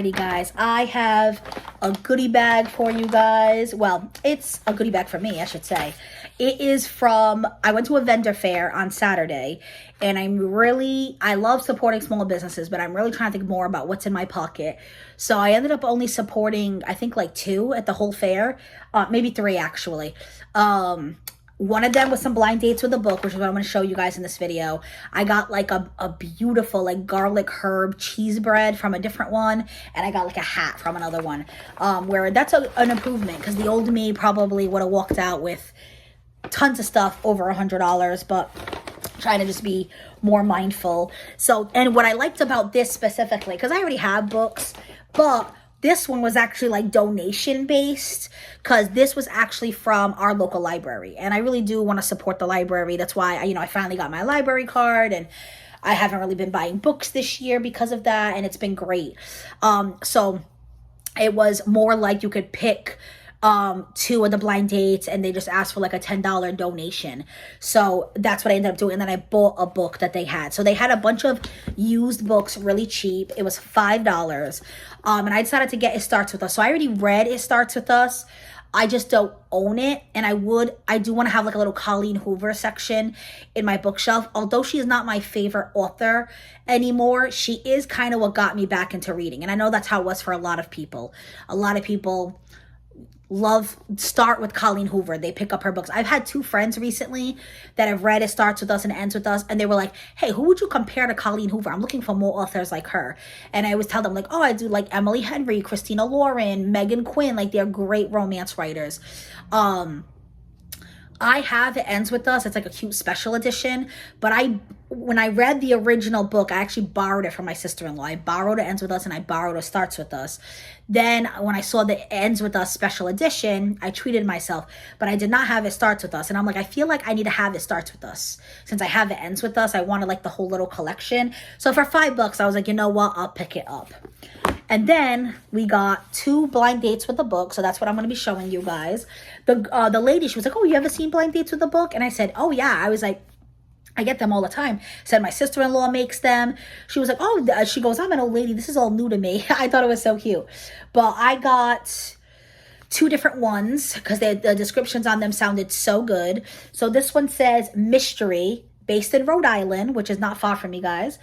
Alrighty guys, I have a goodie bag for you guys. Well, it's a goodie bag for me, I should say. It is from, I went to a vendor fair on Saturday, and I love supporting small businesses, but I'm really trying to think more about what's in my pocket. So I ended up only supporting, I think like 2 at the whole fair, maybe 3 actually. One of them was some blind dates with a book, which is what I'm going to show you guys in this video. I got like a beautiful like garlic herb cheese bread from a different one. And I got like a hat from another one. Where that's an improvement, because the old me probably would have walked out with tons of stuff over $100. But trying to just be more mindful. So, and what I liked about this specifically, because I already have books, but this one was actually like donation based, because this was actually from our local library. And I really do want to support the library. That's why, I finally got my library card, and I haven't really been buying books this year because of that. And it's been great. So it was more like you could pick 2 of the blind dates, and they just asked for like a $10 donation. So that's what I ended up doing. And then I bought a book that they had. So they had a bunch of used books really cheap. It was $5. And I decided to get It Starts With Us. So I already read It Starts With Us. I just don't own it. And I do want to have like a little Colleen Hoover section in my bookshelf. Although she is not my favorite author anymore, she is kind of what got me back into reading. And I know that's how it was for a lot of people. A lot of people start with Colleen Hoover. They pick up her books. I've had 2 friends recently that have read It Starts With Us and It Ends With Us, and they were like, hey, who would you compare to Colleen Hoover? I'm looking for more authors like her. And I always tell them like, oh, I do like Emily Henry, Christina Lauren, Megan Quinn. Like, they're great romance writers. I have It Ends With Us. It's like a cute special edition. But when I read the original book, I actually borrowed it from my sister-in-law. I borrowed It Ends With Us, and I borrowed It Starts With Us. Then when I saw the It Ends With Us special edition, I treated myself. But I did not have It Starts With Us. And I'm like, I feel like I need to have It Starts With Us. Since I have It Ends With Us, I wanted like the whole little collection. So for $5, I was like, you know what? I'll pick it up. And then we got 2 blind dates with the book. So that's what I'm going to be showing you guys. The lady, she was like, oh, you ever seen blind dates with the book? And I said, oh, yeah. I was like, I get them all the time. Said my sister-in-law makes them. She was like, oh, she goes, I'm an old lady. This is all new to me. I thought it was so cute. But I got 2 different ones because the descriptions on them sounded so good. So this one says mystery, based in Rhode Island, which is not far from me, guys.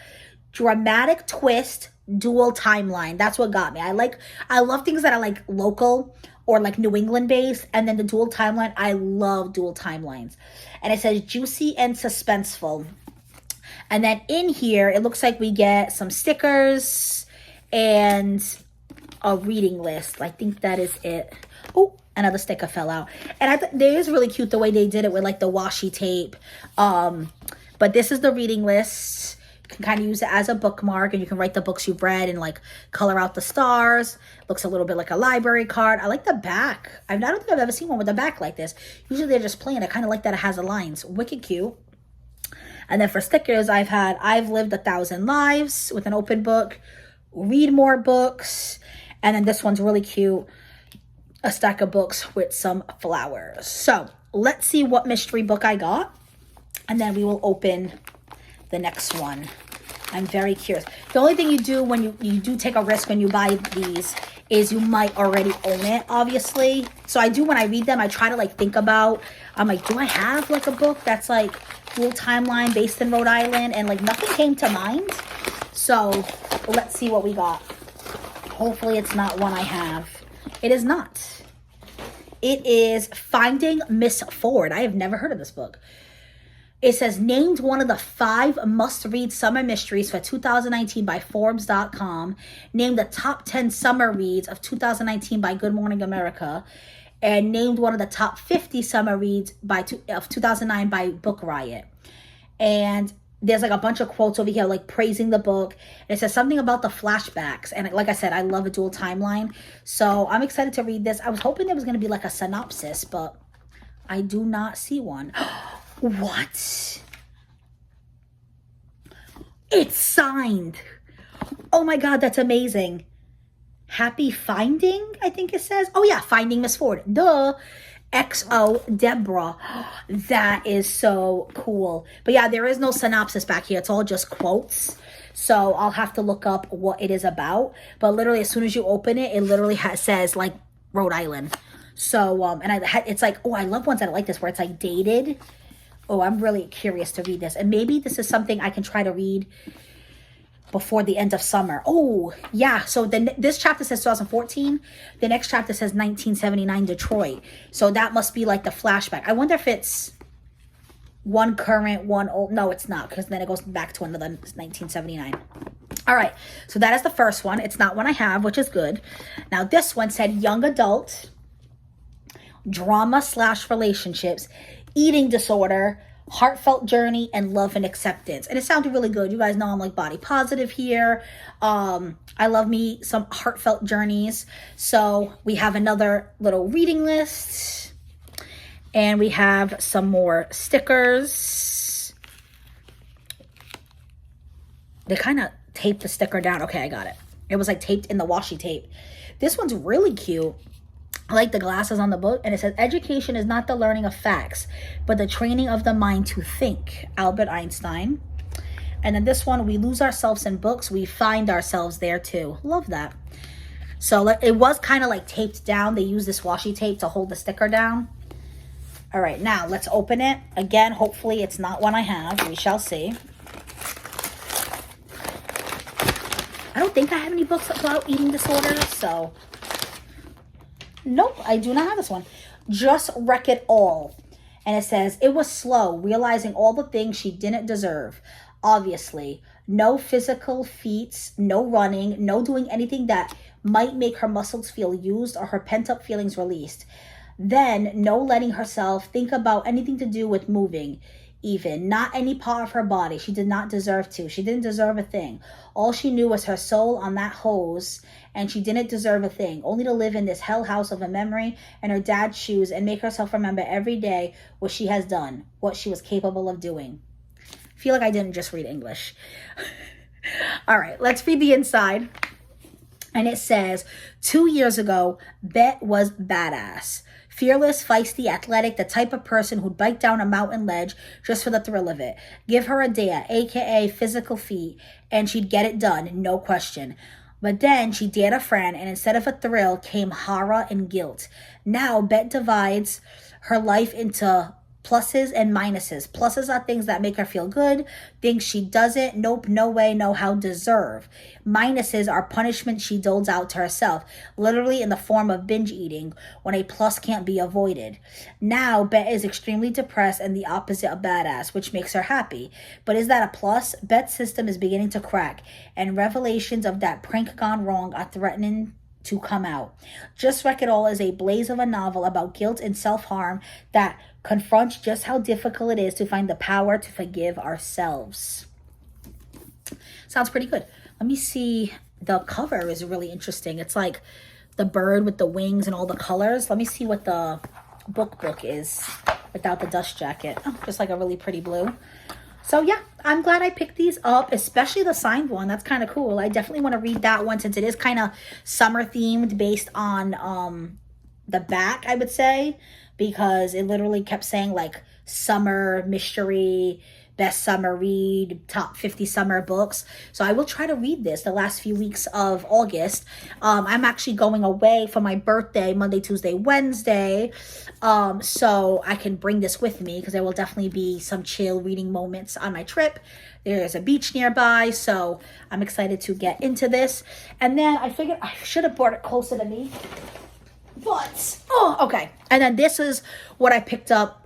Dramatic twist, dual timeline. That's what got me. I love things that are like local or like New England based. And then the dual timeline, I love dual timelines. And it says juicy and suspenseful. And then in here, it looks like we get some stickers and a reading list. I think that is it. Oh, another sticker fell out. And it is really cute the way they did it with like the washi tape. But this is the reading list. You can kind of use it as a bookmark, and you can write the books you've read and like color out the stars. Looks a little bit like a library card. I like the back. I don't think I've ever seen one with a back like this. Usually they're just plain. I kind of like that it has the lines. Wicked cute. And then for stickers, I've lived 1,000 lives with an open book. Read more books. And then this one's really cute. A stack of books with some flowers. So let's see what mystery book I got. And then we will open the next one. I'm very curious. The only thing you do when you do take a risk when you buy these is you might already own it, obviously. So I do, when I read them, I try to like think about, I'm like, do I have like a book that's like dual timeline based in Rhode Island? And like nothing came to mind. So let's see what we got. Hopefully it's not one I have. It is not. It is Finding Miss Ford. I have never heard of this book. It says, named one of the 5 must-read summer mysteries for 2019 by Forbes.com. Named the top 10 summer reads of 2019 by Good Morning America. And named one of the top 50 summer reads of 2009 by Book Riot. And there's like a bunch of quotes over here like praising the book. And it says something about the flashbacks. And like I said, I love a dual timeline. So I'm excited to read this. I was hoping there was going to be like a synopsis, but I do not see one. What? It's signed. Oh my God, that's amazing. Happy Finding, I think it says. Oh yeah, Finding Miss Ford. Duh. XO Deborah. That is so cool. But yeah, there is no synopsis back here. It's all just quotes. So I'll have to look up what it is about. But literally, as soon as you open it, it literally says like Rhode Island. So, it's like, oh, I love ones that are like this, where it's like dated. Oh, I'm really curious to read this. And maybe this is something I can try to read before the end of summer. Oh, yeah. So then this chapter says 2014. The next chapter says 1979 Detroit. So that must be like the flashback. I wonder if it's one current, one old. No, it's not, because then it goes back to another 1979. All right. So that is the first one. It's not one I have, which is good. Now this one said young adult, drama/relationships, eating disorder, heartfelt journey, and love and acceptance. And it sounded really good. You guys know I'm like body positive here. I love me some heartfelt journeys. So we have another little reading list. And we have some more stickers. They kind of taped the sticker down. Okay, I got it. It was like taped in the washi tape. This one's really cute. I like the glasses on the book. And it says, education is not the learning of facts, but the training of the mind to think. Albert Einstein. And then this one, we lose ourselves in books. We find ourselves there too. Love that. So it was kind of like taped down. They use this washi tape to hold the sticker down. All right, now let's open it. Again, hopefully it's not one I have. We shall see. I don't think I have any books about eating disorders, so. Nope, I do not have this one. Just Wreck It All. And it says, it was slow, realizing all the things she didn't deserve. Obviously, no physical feats, no running, no doing anything that might make her muscles feel used or her pent-up feelings released. Then, no letting herself think about anything to do with moving, even. Not any part of her body. She did not deserve to. She didn't deserve a thing. All she knew was her soul on that hose, and she didn't deserve a thing. Only to live in this hell house of a memory in her dad's shoes and make herself remember every day what she has done, what she was capable of doing. I feel like I didn't just read English. All right, let's read the inside. And it says, 2 years ago, Bet was badass. Fearless, feisty, athletic, the type of person who'd bike down a mountain ledge just for the thrill of it. Give her a dare, aka physical feat, and she'd get it done, no question. But then she dared a friend, and instead of a thrill came horror and guilt. Now Bet divides her life into pluses and minuses. Pluses are things that make her feel good. Things she doesn't, nope, no way, no how deserve. Minuses are punishments she doles out to herself, literally in the form of binge eating, when a plus can't be avoided. Now, Bet is extremely depressed and the opposite of badass, which makes her happy. But is that a plus? Bet's system is beginning to crack, and revelations of that prank gone wrong are threatening to come out. Just Wreck It All is a blaze of a novel about guilt and self-harm that confronts just how difficult it is to find the power to forgive ourselves. Sounds pretty good. Let me see. The cover is really interesting. It's like the bird with the wings and all the colors. Let me see what the book is without the dust jacket. Oh, just like a really pretty blue. So yeah, I'm glad I picked these up, especially the signed one. That's kind of cool. I definitely want to read that one since it is kind of summer themed based on the back, I would say, because it literally kept saying like summer mystery, best summer read, top 50 summer books. So I will try to read this the last few weeks of August. I'm actually going away for my birthday, Monday, Tuesday, Wednesday. So I can bring this with me because there will definitely be some chill reading moments on my trip. There's a beach nearby, so I'm excited to get into this. And then I figured I should have brought it closer to me. But, oh, okay. And then this is what I picked up.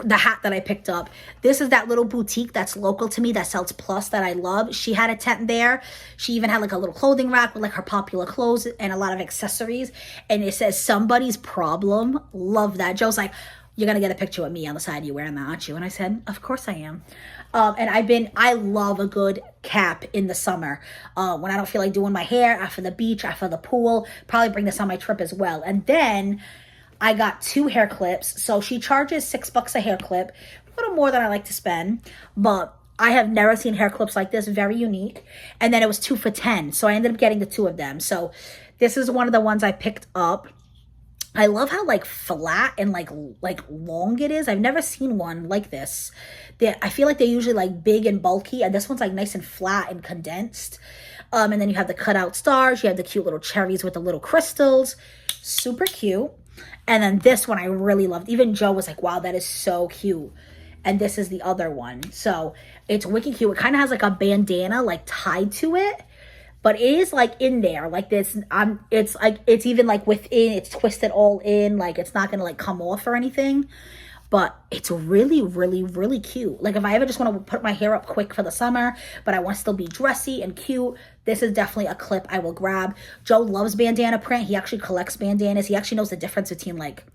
The hat that I picked up. This is that little boutique that's local to me that sells Plus that I love. She had a tent there. She even had like a little clothing rack with like her popular clothes and a lot of accessories. And it says somebody's problem. Love that. Joe's like, you're gonna get a picture with me on the side. You wearing that, aren't you? And I said, of course I am. And I love a good cap in the summer. When I don't feel like doing my hair, after the beach, after the pool, probably bring this on my trip as well. And then I got 2 hair clips. So she charges $6 a hair clip, a little more than I like to spend, but I have never seen hair clips like this. Very unique. And then it was 2 for $10. So I ended up getting the 2 of them. So this is one of the ones I picked up. I love how like flat and like long it is. I've never seen one like this. I feel like they're usually like big and bulky, and this one's like nice and flat and condensed. And then you have the cutout stars. You have the cute little cherries with the little crystals. Super cute. And then this one I really loved. Even Joe was like, wow, that is so cute. And this is the other one. So it's wicked cute. It kind of has like a bandana like tied to it, but it is like in there like this. It's like, it's even like within, it's twisted all in, like it's not gonna like come off or anything. But it's really, really, really cute. Like if I ever just want to put my hair up quick for the summer, but I want to still be dressy and cute, this is definitely a clip I will grab. Joe loves bandana print. He actually collects bandanas. He actually knows the difference between like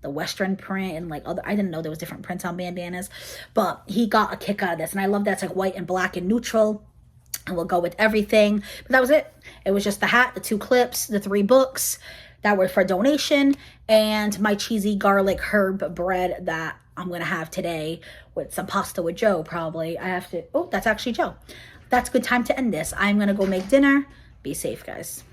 the Western print and like other, I didn't know there was different prints on bandanas, but he got a kick out of this. And I love that it's like white and black and neutral. And we'll go with everything. But that was it. It was just the hat, the 2 clips, the 3 books that were for donation, and my cheesy garlic herb bread that I'm going to have today with some pasta with Joe probably. I have to, oh, that's actually Joe. That's a good time to end this. I'm going to go make dinner. Be safe, guys.